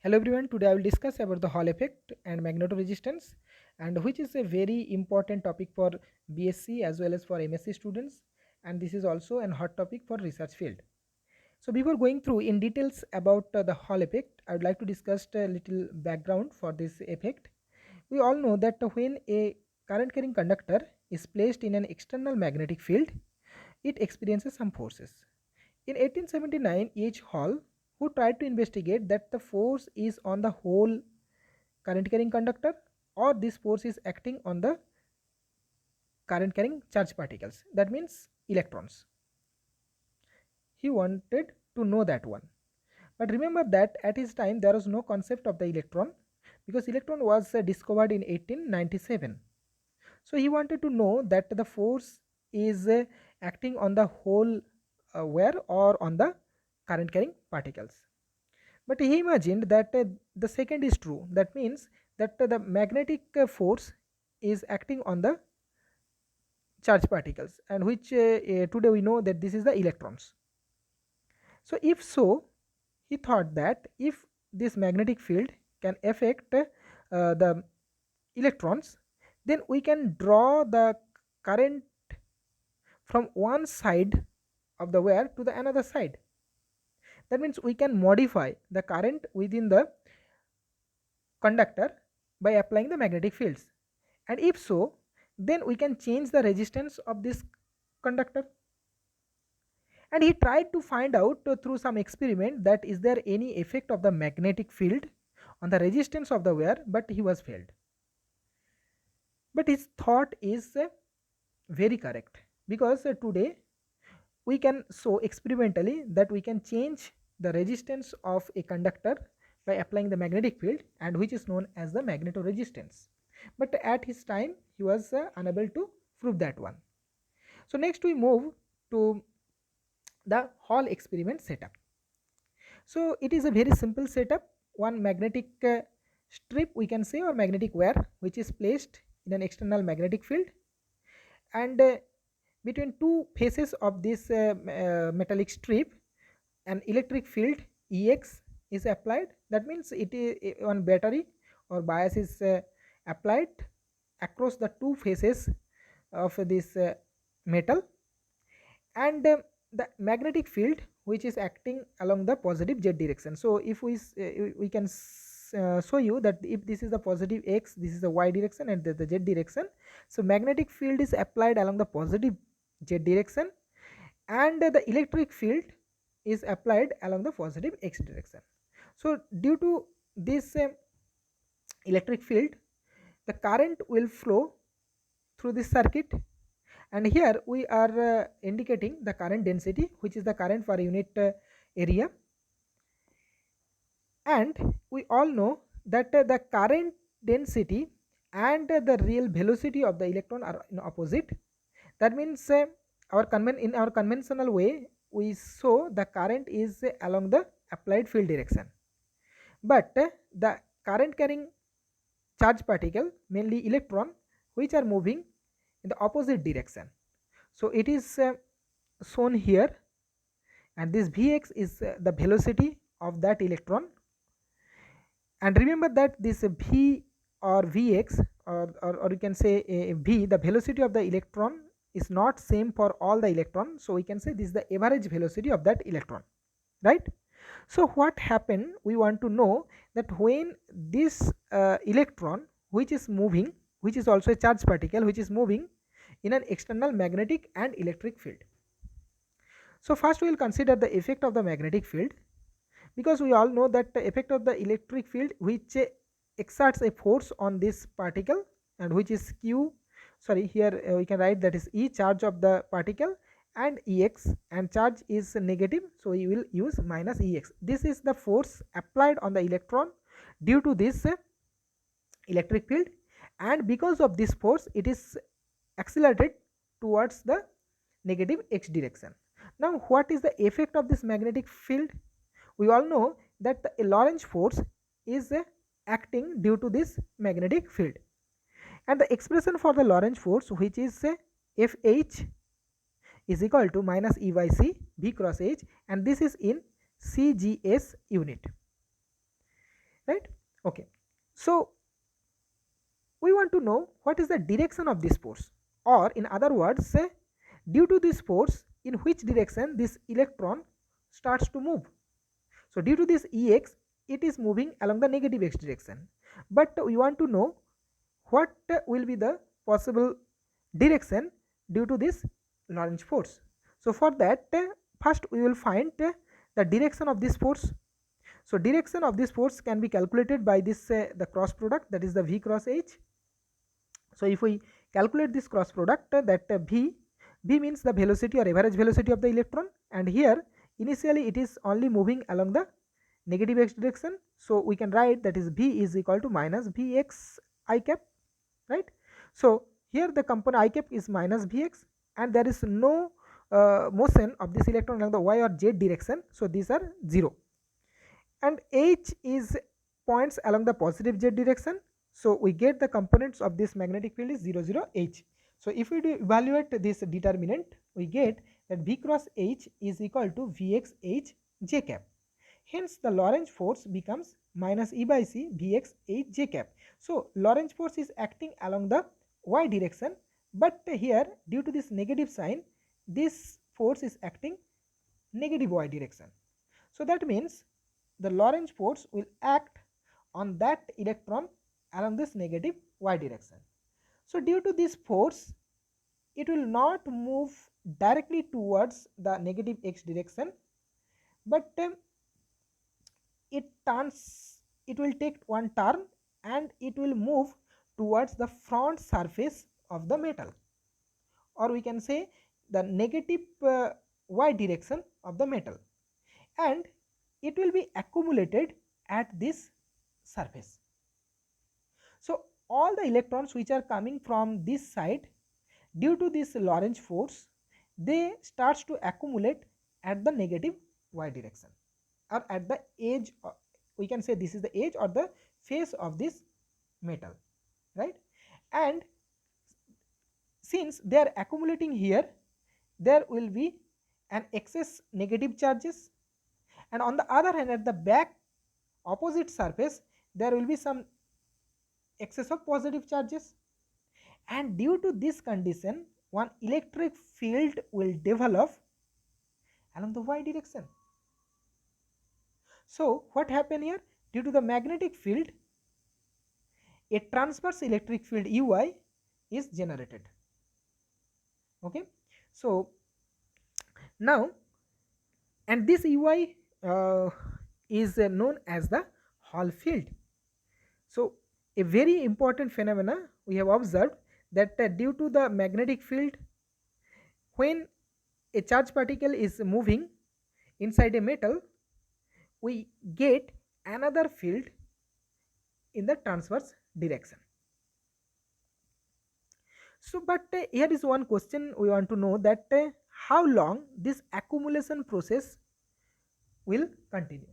Hello everyone, today I will discuss about the Hall effect and magnetoresistance, and which is a very important topic for BSc as well as for MSc students, and this is also an hot topic for research field. So before going through in details about the Hall effect, I would like to discuss a little background for this effect. We all know that when a current carrying conductor is placed in an external magnetic field, it experiences some forces. In 1879, H. Hall, who tried to investigate that the force is on the whole current carrying conductor or this force is acting on the current carrying charge particles, that means electrons. He wanted to know that one. But remember that at his time there was no concept of the electron because electron was discovered in 1897. So he wanted to know that the force is acting on the whole wire or on the current carrying particles. But he imagined that the second is true. That means that the magnetic force is acting on the charged particles, and which today we know that this is the electrons. So if so, he thought that if this magnetic field can affect the electrons, then we can draw the current from one side of the wire to the another side. That means we can modify the current within the conductor by applying the magnetic fields, and if so, then we can change the resistance of this conductor. And he tried to find out through some experiment that is there any effect of the magnetic field on the resistance of the wire, but he was failed. But his thought is very correct because today we can show experimentally that we can change the resistance of a conductor by applying the magnetic field, and which is known as the magnetoresistance. But at his time he was unable to prove that one. So next we move to the Hall experiment setup. So it is a very simple setup. One magnetic strip we can say, or magnetic wire, which is placed in an external magnetic field, and between two faces of this metallic strip an electric field Ex is applied. That means it is one battery or bias is applied across the two faces of this metal, and the magnetic field which is acting along the positive z direction. So if we can show you that if this is the positive x, this is the y direction, and the z direction. So magnetic field is applied along the positive z direction, and the electric field is applied along the positive x direction. So due to this electric field, the current will flow through this circuit, and here we are indicating the current density, which is the current per unit area. And we all know that the current density and the real velocity of the electron are in opposite. That means in our conventional way we show the current is along the applied field direction, but the current carrying charge particle, mainly electron, which are moving in the opposite direction. So it is shown here, and this Vx is the velocity of that electron. And remember that this V or Vx, or you can say V, the velocity of the electron is not same for all the electron. So we can say this is the average velocity of that electron, right? So what happened, we want to know that when this electron which is moving, which is also a charged particle, which is moving in an external magnetic and electric field. So first we will consider the effect of the magnetic field, because we all know that the effect of the electric field which exerts a force on this particle, and which is q, sorry, here we can write that is E, charge of the particle, and Ex, and charge is negative, so we will use minus Ex. This is the force applied on the electron due to this electric field, and because of this force it is accelerated towards the negative x direction. Now what is the effect of this magnetic field? We all know that the Lorentz force is acting due to this magnetic field, and the expression for the Lorentz force, which is Fh is equal to minus E by C V cross H, and this is in CGS unit. Okay, so we want to know what is the direction of this force, or in other words, say due to this force in which direction this electron starts to move. So due to this Ex, it is moving along the negative x direction, but we want to know what will be the possible direction due to this Lorentz force. So for that, first we will find the direction of this force. So direction of this force can be calculated by this the cross product, that is the V cross H. So if we calculate this cross product, that v means the velocity or average velocity of the electron, and here initially it is only moving along the negative x direction, so we can write that is v is equal to minus vx I cap, right. So here the component I cap is minus vx, and there is no motion of this electron along the y or z direction, so these are 0, and h is points along the positive z direction, so we get the components of this magnetic field is 0 0 h. So if we do evaluate this determinant, we get that v cross h is equal to vx h j cap. Hence the Lorentz force becomes minus E by C Vx H j cap. So Lorentz force is acting along the y direction, but here due to this negative sign, this force is acting negative y direction. So that means the Lorentz force will act on that electron along this negative y direction. So due to this force, it will not move directly towards the negative x direction, but it will take one turn and it will move towards the front surface of the metal, or we can say the negative y direction of the metal, and it will be accumulated at this surface. So all the electrons which are coming from this side, due to this Lorentz force, they starts to accumulate at the negative y direction, or at the edge, we can say this is the edge or the face of this metal, right. And since they are accumulating here, there will be an excess negative charges, and on the other hand, at the back opposite surface, there will be some excess of positive charges, and due to this condition, one electric field will develop along the y direction. So what happened here? Due to the magnetic field, a transverse electric field Ui is generated. Okay, so now, and this Ui is known as the Hall field. So a very important phenomena we have observed, that due to the magnetic field, when a charged particle is moving inside a metal, we get another field in the transverse direction. So but here is one question we want to know, that how long this accumulation process will continue.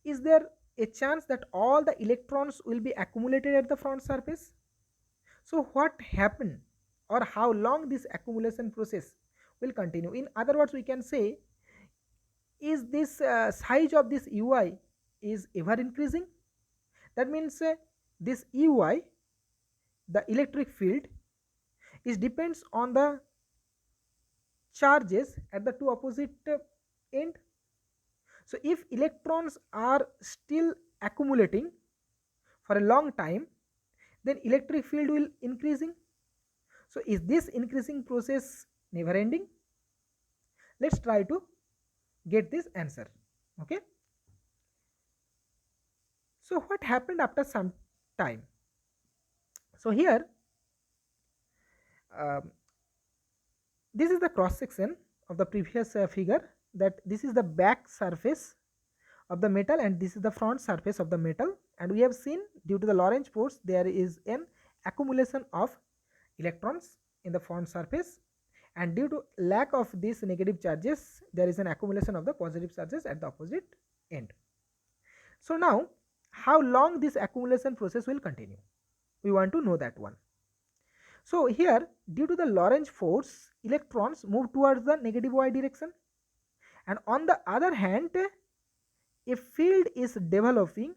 Is there a chance that all the electrons will be accumulated at the front surface? So what happened, or how long this accumulation process will continue? In other words, we can say, is this size of this Ui is ever increasing? That means this Ui, the electric field, is depends on the charges at the two opposite end. So if electrons are still accumulating for a long time, then electric field will increasing. So is this increasing process never ending? Let's try to get this answer. Okay, so what happened after some time? So here this is the cross section of the previous figure, that this is the back surface of the metal and this is the front surface of the metal, and we have seen due to the Lorentz force there is an accumulation of electrons in the front surface, and due to lack of these negative charges, there is an accumulation of the positive charges at the opposite end. So now, how long this accumulation process will continue? We want to know that one. So here, due to the Lorentz force, electrons move towards the negative y direction, and on the other hand, a field is developing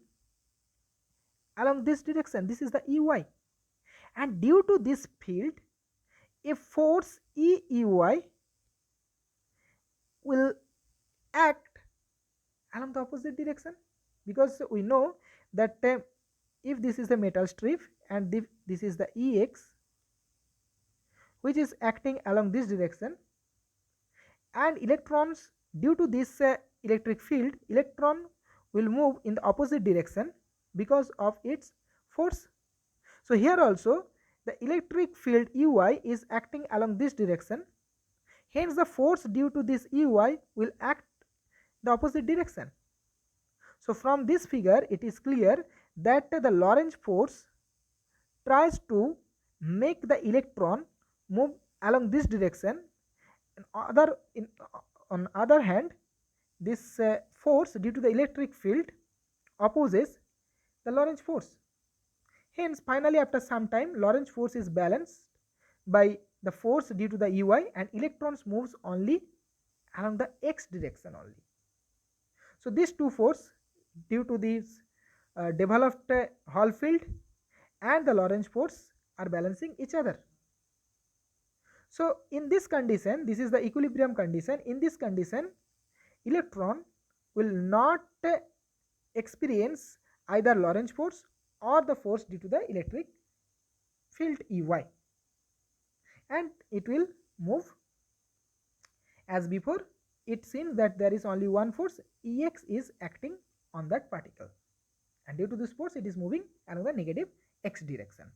along this direction. This is the Ey, and due to this field a force Ey will act along the opposite direction, because we know that if this is the metal strip and this is the Ex which is acting along this direction, and electrons, due to this electric field, electron will move in the opposite direction because of its force. So here also the electric field Ey is acting along this direction, hence the force due to this Ey will act the opposite direction. So from this figure it is clear that the Lorentz force tries to make the electron move along this direction, and on other hand this force due to the electric field opposes the Lorentz force. Hence finally after some time Lorentz force is balanced by the force due to the Ey, and electrons moves only along the x direction only. So these two forces due to this developed Hall field and the Lorentz force are balancing each other. So in this condition, this is the equilibrium condition. In this condition, electron will not experience either Lorentz force or the force due to the electric field Ey, and it will move as before. It seems that there is only one force, Ex is acting on that particle, and due to this force it is moving along the negative x direction,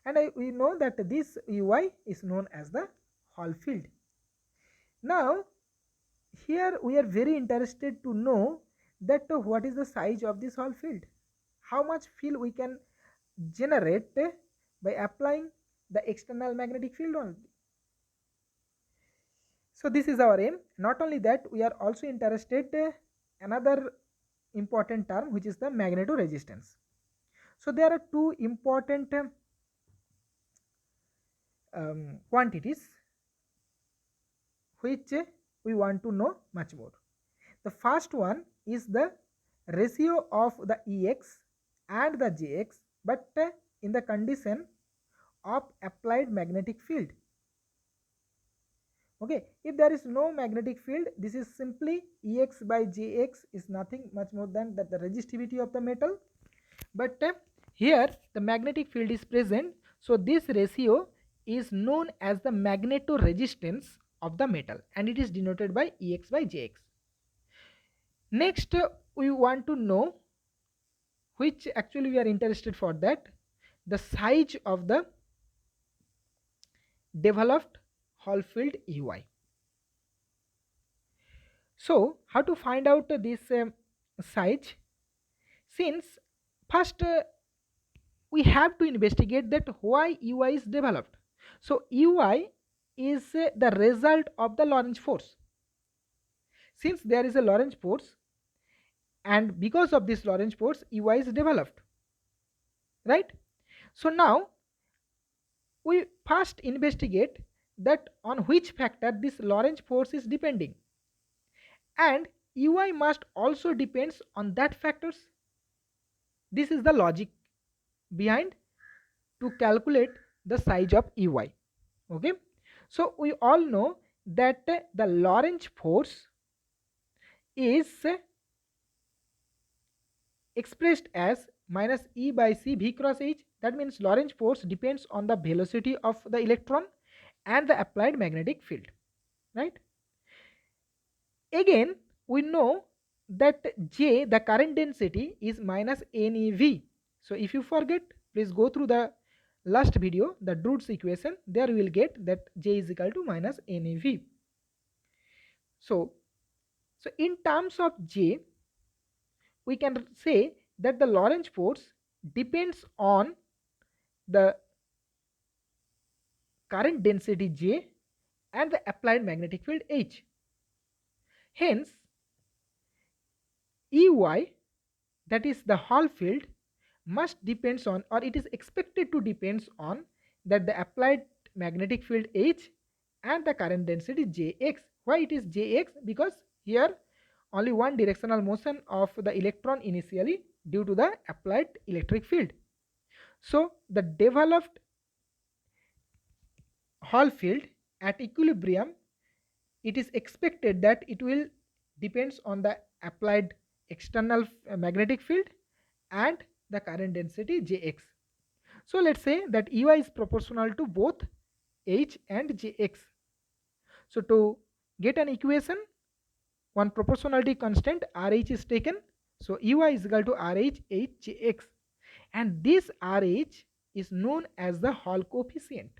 and we know that this Ey is known as the Hall field. Now here we are very interested to know that what is the size of this Hall field, how much field we can generate by applying the external magnetic field only. So this is our aim. Not only that, we are also interested another important term, which is the magnetoresistance. So there are two important quantities which we want to know much more. The first one is the ratio of the Ex and the Jx, but in the condition of applied magnetic field. Okay, if there is no magnetic field, this is simply Ex by Jx is nothing much more than that the resistivity of the metal, but here the magnetic field is present, so this ratio is known as the magnetoresistance of the metal, and it is denoted by Ex by Jx. Next we want to know, which actually we are interested for that, the size of the developed Hall field Ey. So how to find out this size? Since first we have to investigate that why Ey is developed. So Ey is the result of the Lorentz force. Since there is a Lorentz force, and because of this Lorentz force Ey is developed, right? So now we first investigate that on which factor this Lorentz force is depending, and Ey must also depends on that factors. This is the logic behind to calculate the size of Ey. Okay, so we all know that the Lorentz force is expressed as minus E by C V cross H. That means Lorentz force depends on the velocity of the electron and the applied magnetic field, right? Again we know that J, the current density, is minus NeV. So if you forget, please go through the last video, the Drude's equation. There you will get that J is equal to minus NeV. So in terms of J, we can say that the Lorentz force depends on the current density J and the applied magnetic field H. Hence Ey, that is the Hall field, must depends on, or it is expected to depends on, that the applied magnetic field H and the current density Jx. Why it is Jx? Because here only one directional motion of the electron initially due to the applied electric field. So the developed Hall field at equilibrium, it is expected that it will depends on the applied external magnetic field and the current density Jx. So let's say that Ey is proportional to both H and Jx. So to get an equation, one proportionality constant Rh is taken. So Ey is equal to Rh H Jx, and this Rh is known as the Hall coefficient.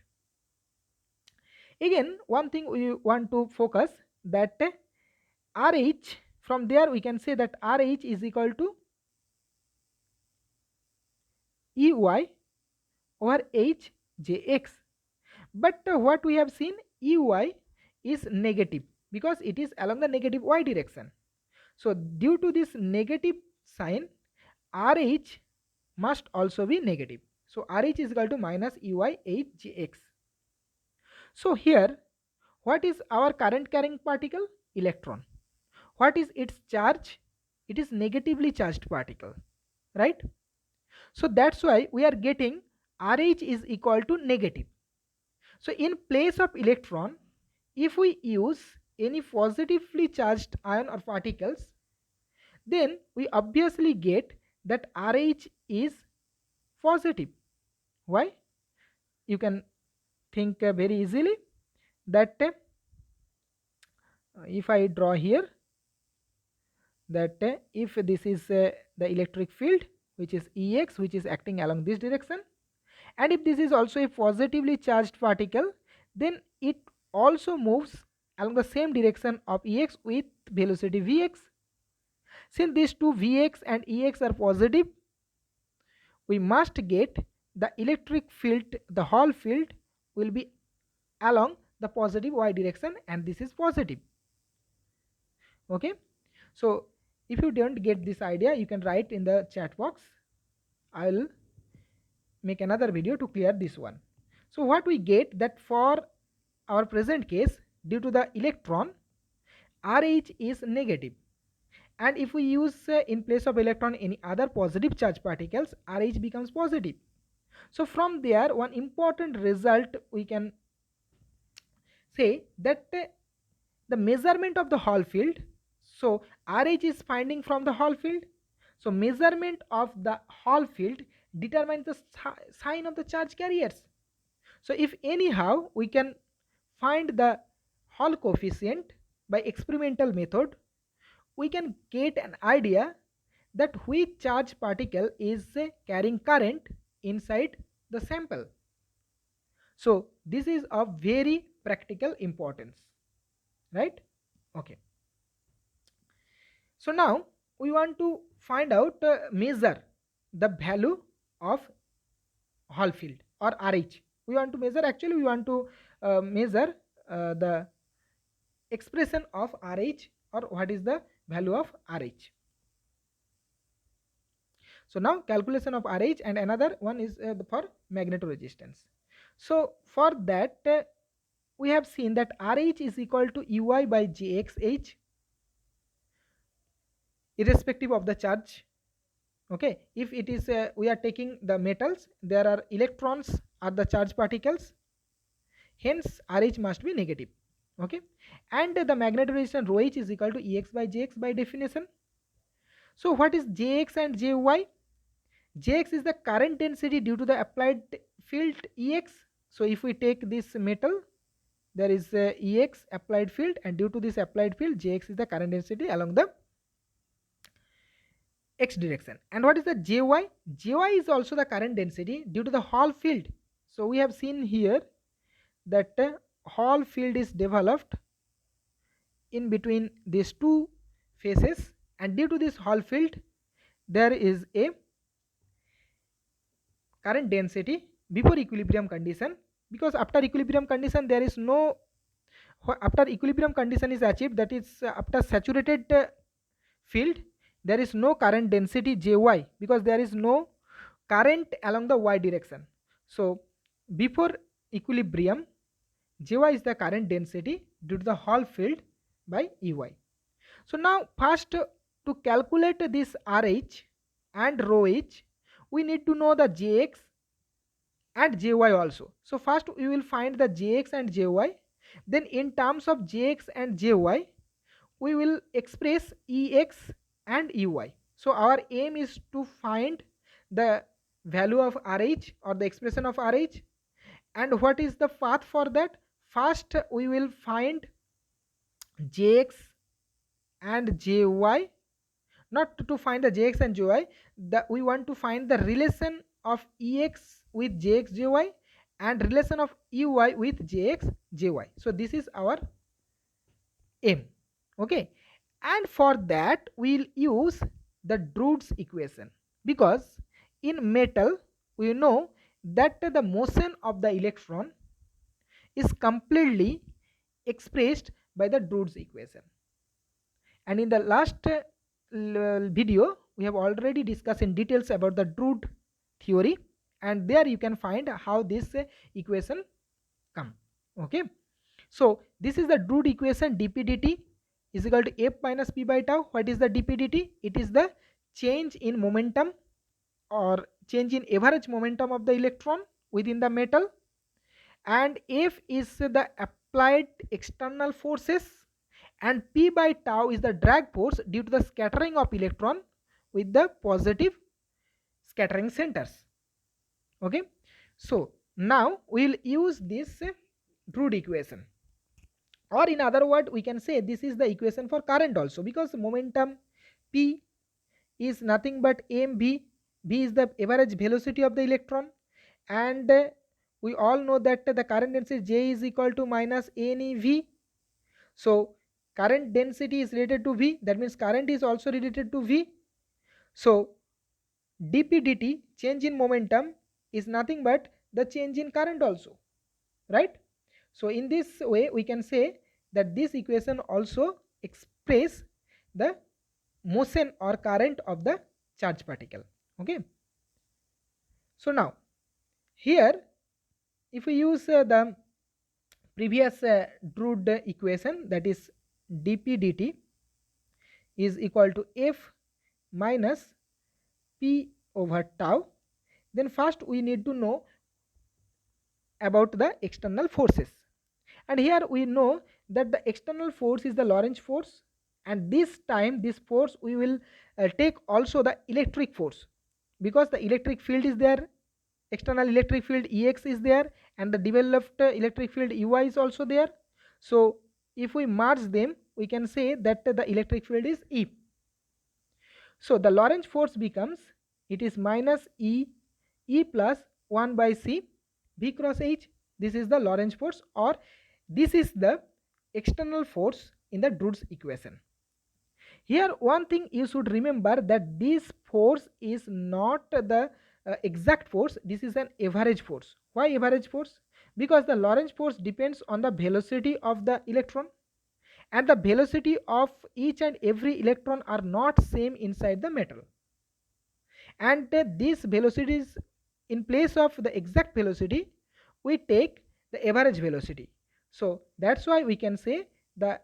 Again, one thing we want to focus that RH, from there we can say that RH is equal to Ey over H Jx. But what we have seen, Ey is negative because it is along the negative y direction. So due to this negative sign, RH must also be negative. So RH is equal to minus Ey H Jx. So here, what is our current carrying particle? Electron. What is its charge? It is negatively charged particle, right? So that's why we are getting RH is equal to negative. So in place of electron, if we use any positively charged ion or particles, then we obviously get that RH is positive. Why? You can think very easily that if I draw here that if this is the electric field which is Ex, which is acting along this direction, and if this is also a positively charged particle, then it also moves along the same direction of Ex with velocity Vx. Since these two Vx and Ex are positive, we must get the electric field, the Hall field will be along the positive y direction, and this is positive. Okay, so if you don't get this idea, you can write in the chat box. I will make another video to clear this one. So what we get that for our present case, due to the electron, RH is negative, and if we use in place of electron any other positive charge particles, RH becomes positive. So from there, one important result we can say that the measurement of the Hall field, so RH is finding from the Hall field, so measurement of the Hall field determines the sign of the charge carriers. So if anyhow we can find the Hall coefficient by experimental method, we can get an idea that which charge particle is carrying current inside the sample. So this is of very practical importance, right? Okay. So now we want to find out measure the value of Hall field or RH. We want to measure, actually we want to measure the expression of RH, or what is the value of RH. So now calculation of RH, and another one is for magnetoresistance. So for that we have seen that RH is equal to Ey by Jxh irrespective of the charge. Okay, if it is we are taking the metals, there are electrons are the charge particles, hence RH must be negative. Okay, and the magnetoresistance rho h is equal to Ex by Jx by definition. So what is Jx and Jy? Jx is the current density due to the applied field Ex. So if we take this metal, there is Ex applied field, and due to this applied field, Jx is the current density along the x direction. And what is the Jy? Jy is also the current density due to the Hall field. So we have seen here that Hall field is developed in between these two faces, and due to this Hall field there is a current density before equilibrium condition, because after equilibrium condition there is no, after equilibrium condition is achieved, that is after saturated field, there is no current density Jy, because there is no current along the y direction. So before equilibrium, Jy is the current density due to the Hall field by Ey. So now first to calculate this RH and rho h, we need to know the Jx and Jy also. So first we will find the Jx and Jy. Then in terms of Jx and Jy, we will express Ex and Ey. So our aim is to find the value of RH or the expression of RH. And what is the path for that? First we will find Jx and Jy. Not to find the Jx and Jy, we want to find the relation of Ex with Jx Jy and relation of Ey with Jx Jy. So this is our aim. Okay, and for that we'll use the Drude's equation, because in metal we know that the motion of the electron is completely expressed by the Drude's equation. And in the last video we have already discussed in details about the Drude theory, and there you can find how this equation come. Okay, so this is the Drude equation. dp dt is equal to f minus p by tau. What is the dp dt? It is the change in momentum or change in average momentum of the electron within the metal, and f is the applied external forces, and p by tau is the drag force due to the scattering of electron with the positive scattering centers. Okay, so now we will use this Drude equation, or in other word we can say this is the equation for current also, because momentum p is nothing but mv. V is the average velocity of the electron, and we all know that the current density J is equal to minus neV. So current density is related to V, that means current is also related to V. So dp dt, change in momentum, is nothing but the change in current also, right? So in this way we can say that this equation also express the motion or current of the charged particle. Okay, so now here if we use the previous Drude equation, that is dp dt is equal to f minus p over tau, then first we need to know about the external forces. And here we know that the external force is the Lorentz force, and this time this force we will take also the electric force, because the electric field is there, external electric field Ex is there, and the developed electric field Ey is also there. So if we merge them we can say that the electric field is E. So the Lorentz force becomes, it is minus E plus 1 by C V cross H. This is the Lorentz force, or this is the external force in the Drude's equation. Here one thing you should remember, that this force is not the exact force, this is an average force. Why average force? Because the Lorentz force depends on the velocity of the electron, and the velocity of each and every electron are not same inside the metal, and these velocities, in place of the exact velocity we take the average velocity. So that's why we can say the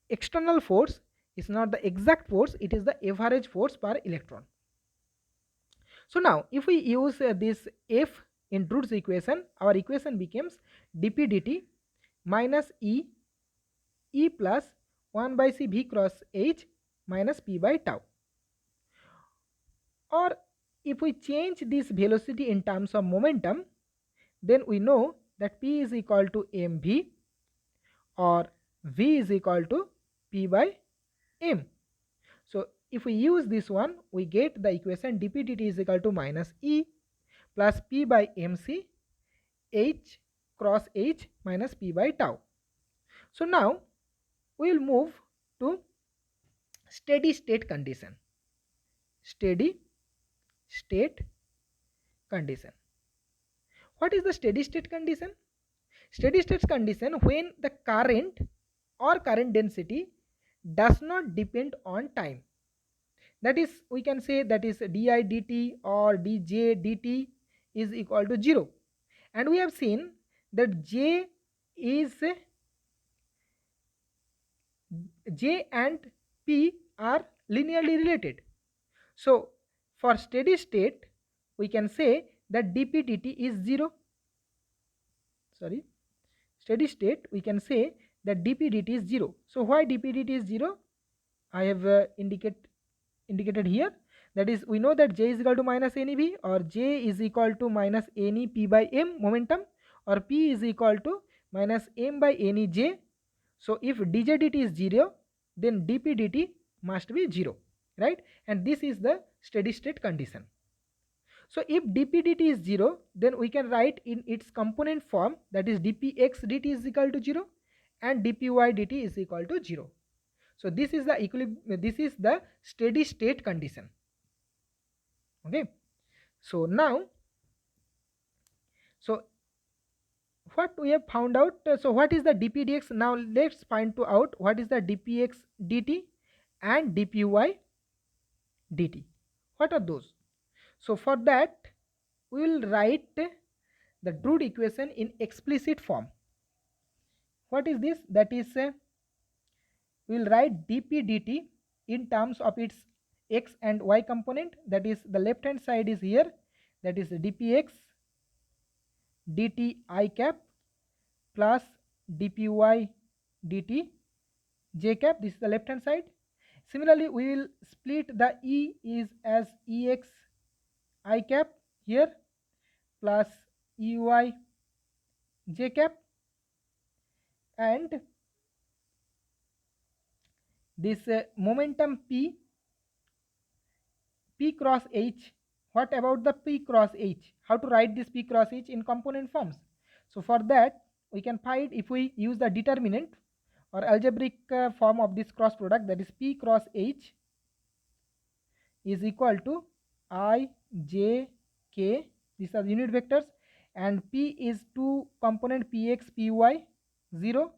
external force is not the exact force, it is the average force per electron. So now if we use this F in Drude's equation, our equation becomes dp dt minus E plus 1 by C V cross H minus P by tau. Or if we change this velocity in terms of momentum, then we know that P is equal to mv, or V is equal to P by m. So if we use this one, we get the equation dp dt is equal to minus E plus P by mc H cross H minus P by tau. So now we will move to steady state condition. Steady state condition. What is the steady state condition? Steady state condition when the current or current density does not depend on time. That is, we can say that is di dt or dj dt is equal to 0. And we have seen that J and P are linearly related. So for steady state, we can say that dp dt is 0. Sorry, steady state, we can say that dp dt is 0. So why dp dt is 0? I have indicated here. That is, we know that j is equal to minus nev, or j is equal to minus ne p by m momentum, or p is equal to minus m by ne j. So if dj dt is 0, then dp dt must be 0, right? And this is the steady state condition. So if dp dt is 0, then we can write in its component form, that is dpx dt is equal to 0 and dpy dt is equal to 0. So this is the steady state condition. Okay. So now, so what we have found out, so what is the dp dx? Now let's find out what is the dpx dt and dpy dt. What are those? So for that, we will write the Drude equation in explicit form. What is this? That is, we will write dp dt in terms of its x and y component. That is, the left hand side is here, that is dpx dt I cap plus dpy dt j cap. This is the left hand side. Similarly, we will split the e is as ex I cap here plus ey j cap, and this momentum p cross h. What about the p cross h? How to write this p cross h in component forms? So for that, we can find, if we use the determinant or algebraic form of this cross product, that is p cross h is equal to I j k. These are unit vectors, and p is two component px py 0.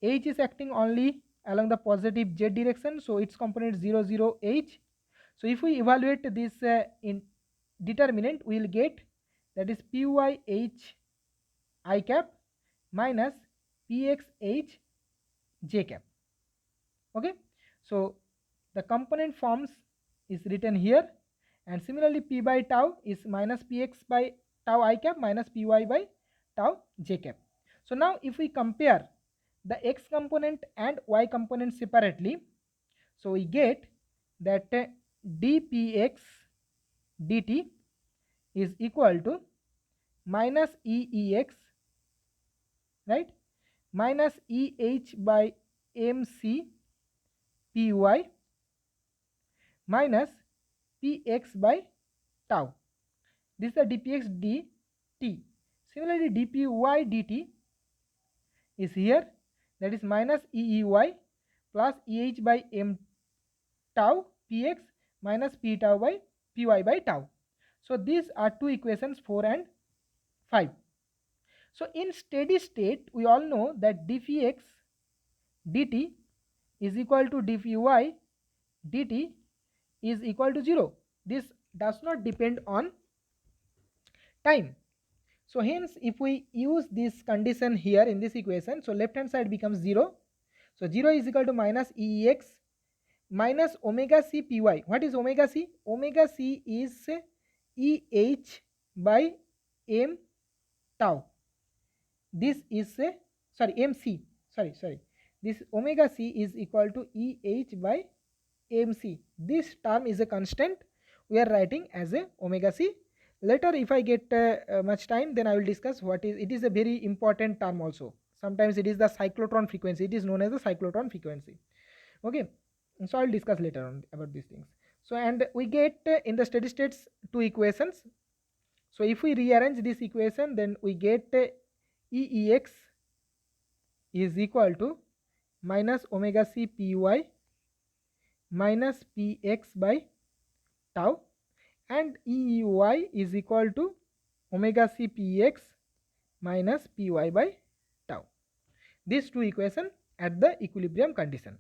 H is acting only along the positive z direction, so its component 0 0 h. So if we evaluate this in determinant, we will get, that is py h I cap minus px h j cap. Okay, so the component forms is written here, and similarly p by tau is minus px by tau I cap minus py by tau j cap. So now if we compare the x component and y component separately, so we get that dpx dt is equal to minus eex, right, minus eh by mc py minus px by tau. This is the dpx dt. Similarly, dpy dt is here, that is minus eey plus eh by m tau px minus p tau by py by tau. So these are two equations 4 and 5. So in steady state, we all know that dpx dt is equal to dpy dt is equal to 0. This does not depend on time. So hence, if we use this condition here in this equation, so left hand side becomes 0. So 0 is equal to minus ex minus omega c py. What is omega c? Omega c is eh by m tau. This is mc. This omega c is equal to eh by mc. This term is a constant. We are writing as a omega c. Later, if I get much time, then I will discuss what is. It is a very important term also. Sometimes it is the cyclotron frequency. It is known as the cyclotron frequency. Okay, so I will discuss later on about these things. So, and we get in the steady states two equations. So if we rearrange this equation, then we get eex is equal to minus omega c py minus px by tau, and eey is equal to omega c px minus py by tau. These two equations at the equilibrium condition.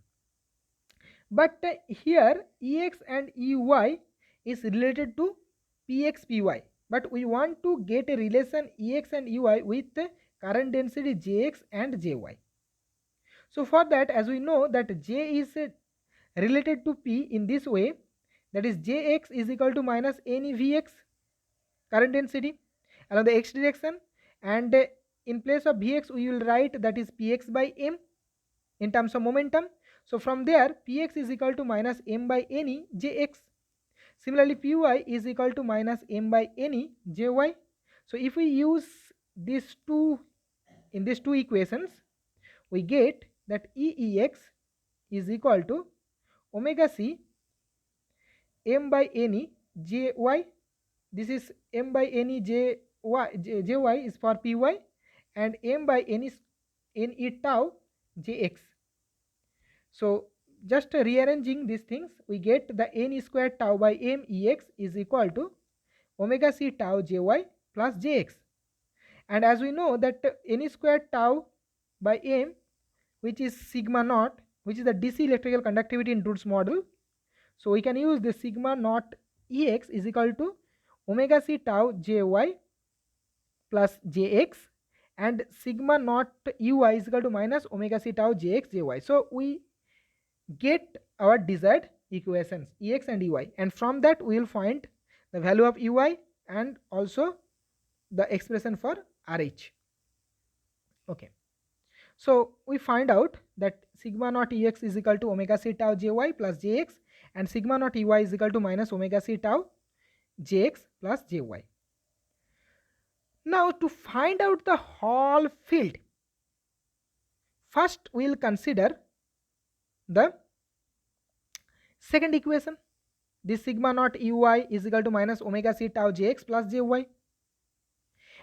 But here ex and ey is related to px py, but we want to get a relation ex and ey with current density jx and jy. So for that, as we know that j is related to P in this way, that is Jx is equal to minus Ne Vx, current density along the x direction, and in place of Vx we will write that is Px by m in terms of momentum. So from there Px is equal to minus m by Ne Jx. Similarly Py is equal to minus m by Ne Jy. So if we use these two in these two equations, we get that Eex is equal to omega c m by Ne Jy. This is m by Ne Jy is for Py, and m by Ne tau Jx. So just rearranging these things, we get the n square tau by m Ex is equal to omega c tau Jy plus Jx. And as we know that n square tau by m, which is sigma naught, which is the DC electrical conductivity in Drude's model, so we can use the sigma naught Ex is equal to omega c tau Jy plus Jx, and sigma naught Uy is equal to minus omega c tau Jx Jy. So we get our desired equations Ex and Ey, and from that we will find the value of Ey and also the expression for Rh. Okay, so we find out that sigma naught Ex is equal to omega c tau Jy plus Jx, and sigma naught Ey is equal to minus omega c tau Jx plus Jy. Now to find out the Hall field, first we will consider the second equation. This sigma naught Ui is equal to minus omega c tau Jx plus Jy,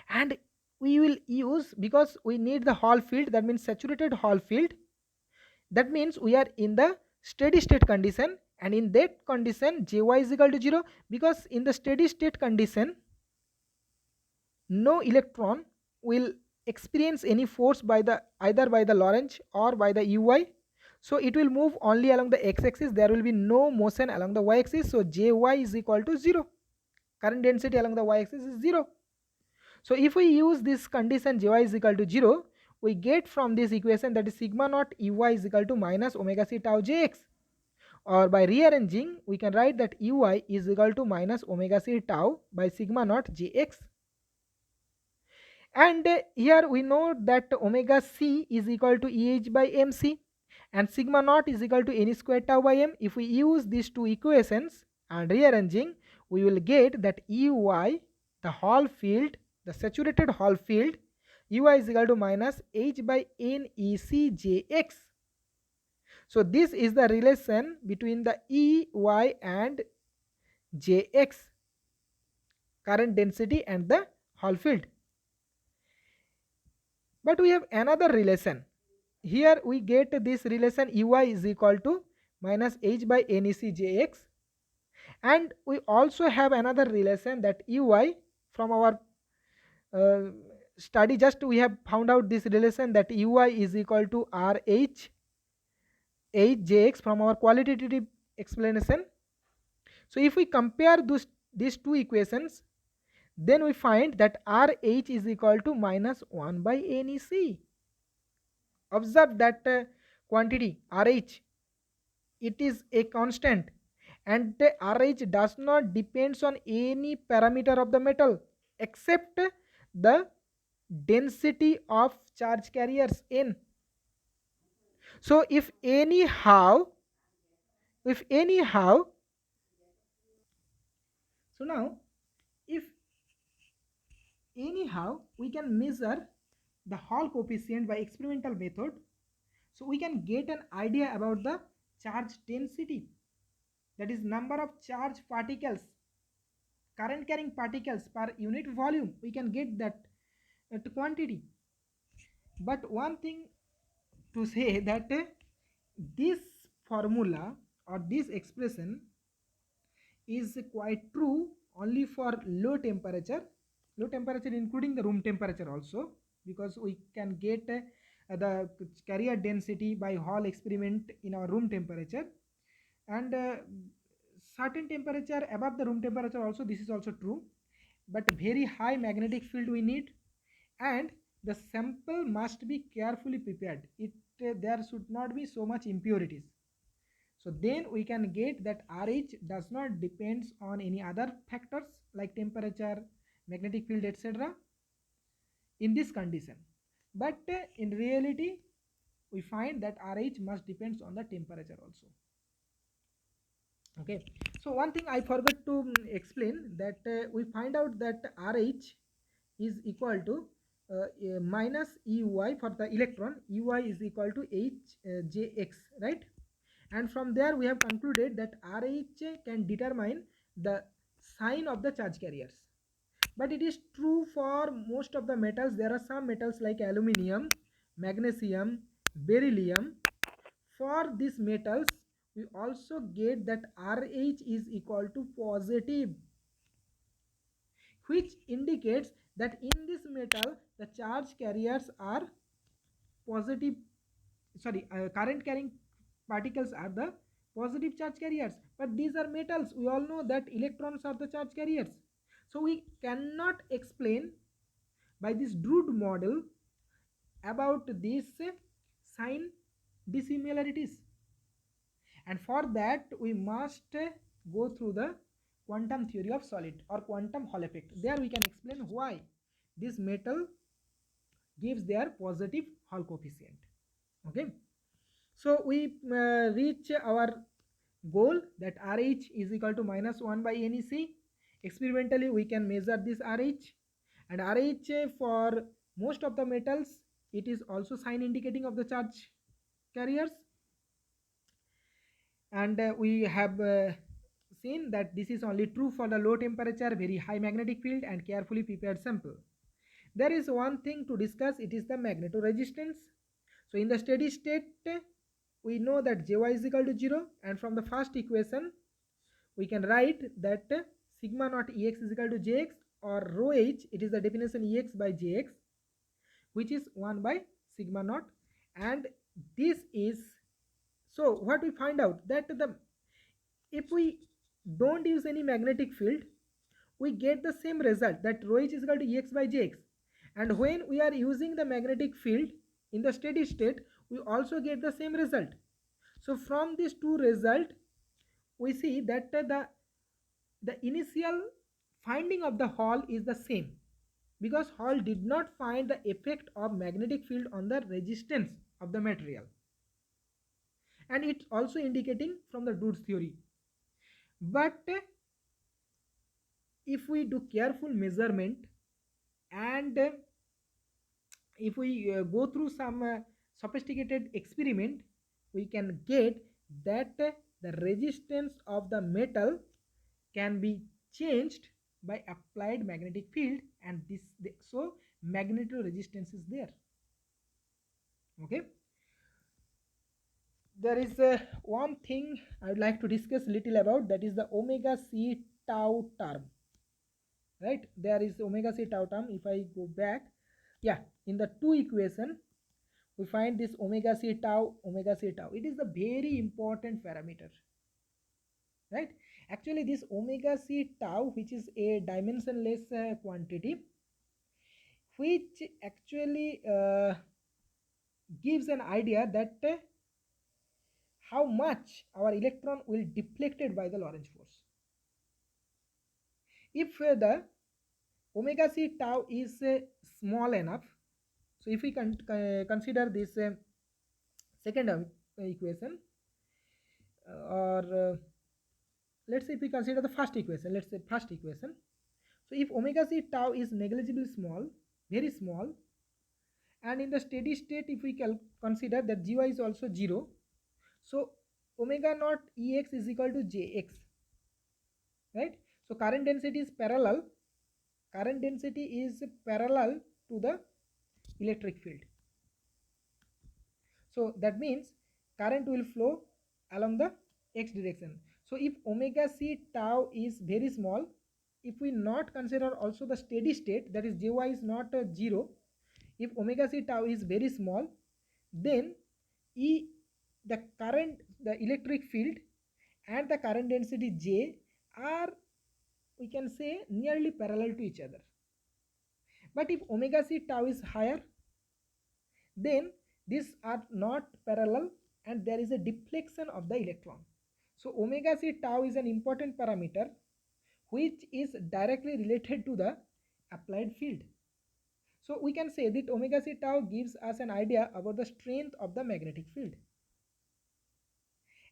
and we will use, because we need the Hall field, that means saturated Hall field, that means we are in the steady state condition, and in that condition Jy is equal to 0, because in the steady state condition no electron will experience any force by the either by the Lorentz or by the Ui. So it will move only along the x-axis, there will be no motion along the y-axis. So Jy is equal to 0. Current density along the y-axis is 0. So if we use this condition Jy is equal to 0, we get from this equation that is sigma naught Ui is equal to minus omega c tau Jx. Or by rearranging, we can write that Ui is equal to minus omega c tau by sigma naught Jx. And here we know that omega c is equal to Eh by mc, and sigma naught is equal to n square tau by m. If we use these two equations and rearranging, we will get that Ey, the Hall field, the saturated Hall field, Ui is equal to minus h by Nec Jx. So this is the relation between the Ey and Jx, current density and the Hall field. But we have another relation. Here we get this relation Ui is equal to minus h by Nec Jx, and we also have another relation that Ui, from our study just we have found out this relation that Ui is equal to Rh Jx from our qualitative explanation. So if we compare these two equations, then we find that Rh is equal to minus 1 by Nec. Observe that quantity Rh, it is a constant, and the Rh does not depends on any parameter of the metal except the density of charge carriers N. So if anyhow, so now if anyhow we can measure the Hall coefficient by experimental method, so we can get an idea about the charge density, that is number of charge particles, current carrying particles per unit volume. We can get that quantity. But one thing to say that this formula or this expression is quite true only for low temperature including the room temperature also, because we can get the carrier density by Hall experiment in our room temperature, and certain temperature above the room temperature also this is also true, but very high magnetic field we need, and the sample must be carefully prepared. There should not be so much impurities. So then we can get that RH does not depends on any other factors like temperature, magnetic field, etc. in this condition. But in reality, we find that RH must depends on the temperature also. Okay, so one thing I forgot to explain, that we find out that RH is equal to minus EY for the electron. EY is equal to HJX, right? And from there we have concluded that RH can determine the sign of the charge carriers. But it is true for most of the metals. There are some metals like aluminium, magnesium, beryllium. For these metals, we also get that RH is equal to positive, which indicates that in this metal the charge carriers are positive, current carrying particles are the positive charge carriers. But these are metals, we all know that electrons are the charge carriers. So we cannot explain by this Drude model about these sign dissimilarities, and for that we must go through the quantum theory of solid or quantum Hall effect. There we can explain why this metal gives their positive Hall coefficient. Okay, so we reach our goal that RH is equal to minus 1 by NEC. Experimentally we can measure this RH, and RH for most of the metals it is also sign indicating of the charge carriers. And we have seen that this is only true for the low temperature, very high magnetic field and carefully prepared sample. There is one thing to discuss, it is the magnetoresistance. So in the steady state we know that Jy is equal to 0, and from the first equation we can write that sigma naught Ex is equal to Jx, or rho h, it is the definition Ex by Jx, which is 1 by sigma naught. And this is, so what we find out that if we don't use any magnetic field, we get the same result, that rho h is equal to Ex by Jx. And when we are using the magnetic field in the steady state, we also get the same result. So from these two results we see that the initial finding of the Hall is the same, because Hall did not find the effect of magnetic field on the resistance of the material, and it's also indicating from the Drude's theory. But if we do careful measurement, and if we go through some sophisticated experiment, we can get that the resistance of the metal can be changed by applied magnetic field, and so magnetoresistance is there. Okay, there is one thing I would like to discuss little about, that is the omega c tau term. Right, there is omega c tau term. If I go back, yeah, in the two equation we find this omega c tau, omega c tau. It is a very important parameter, right? Actually this omega c tau, which is a dimensionless quantity, which actually gives an idea that how much our electron will deflected by the Lorentz force. If the omega c tau is small enough, so if we consider this second equation, or let's say if we consider the first equation, let's say first equation. So if omega c tau is negligibly small, very small, and in the steady state if we consider that Gy is also 0, so omega naught Ex is equal to Jx, right? So current density is parallel, current density is parallel to the electric field. So that means current will flow along the x direction. So if omega c tau is very small, if we not consider also the steady state, that is Jy is not 0, if omega c tau is very small, then the current, the electric field and the current density J are, we can say, nearly parallel to each other. But if omega c tau is higher, then these are not parallel and there is a deflection of the electron. So omega c tau is an important parameter which is directly related to the applied field. So we can say that omega c tau gives us an idea about the strength of the magnetic field.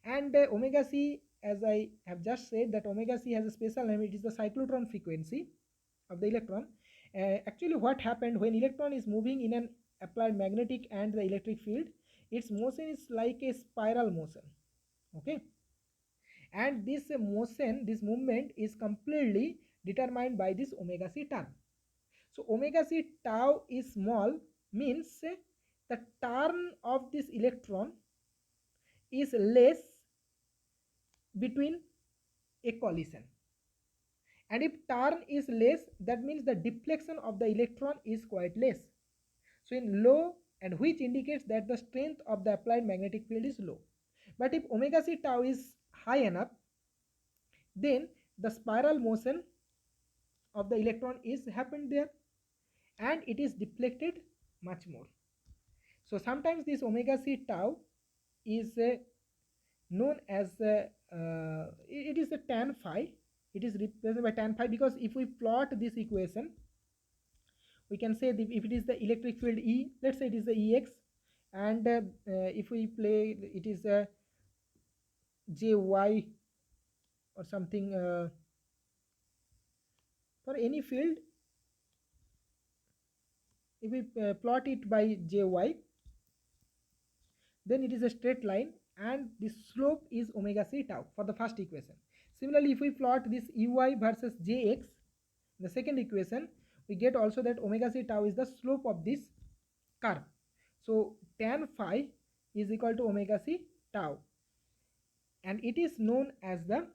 And omega c, as I have just said, that omega c has a special name. It is the cyclotron frequency of the electron. Actually what happened when electron is moving in an applied magnetic and the electric field, its motion is like a spiral motion. Okay, and this motion, this movement is completely determined by this omega c term. So omega c tau is small means the turn of this electron is less between a collision, and if turn is less, that means the deflection of the electron is quite less. So in low, and which indicates that the strength of the applied magnetic field is low. But if omega c tau is high enough, then the spiral motion of the electron is happened there and it is deflected much more. So sometimes this omega c tau is known as it is a tan phi. It is represented by tan phi because if we plot this equation, we can say if it is the electric field E, let's say it is the Ex, and if we play it is a Jy or something for any field, if we plot it by Jy, then it is a straight line and the slope is omega c tau for the first equation. Similarly, if we plot this Ey versus Jx, the second equation, we get also that omega c tau is the slope of this curve. So tan phi is equal to omega c tau, and it is known as the,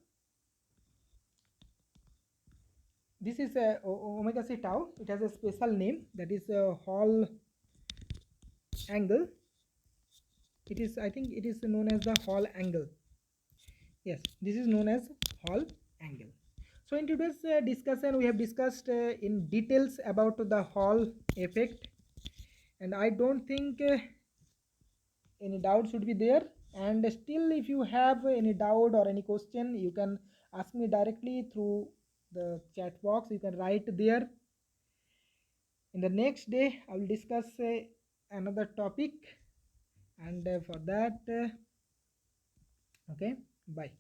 this is a omega c tau. It has a special name, that is a Hall angle. It is, I think it is known as the Hall angle. Yes, this is known as Hall angle. So in today's discussion, we have discussed in details about the Hall effect, and I don't think any doubt should be there. And still, if you have any doubt or any question, you can ask me directly through the chat box. You can write there. In the next day, I will discuss another topic, and for that, okay, bye.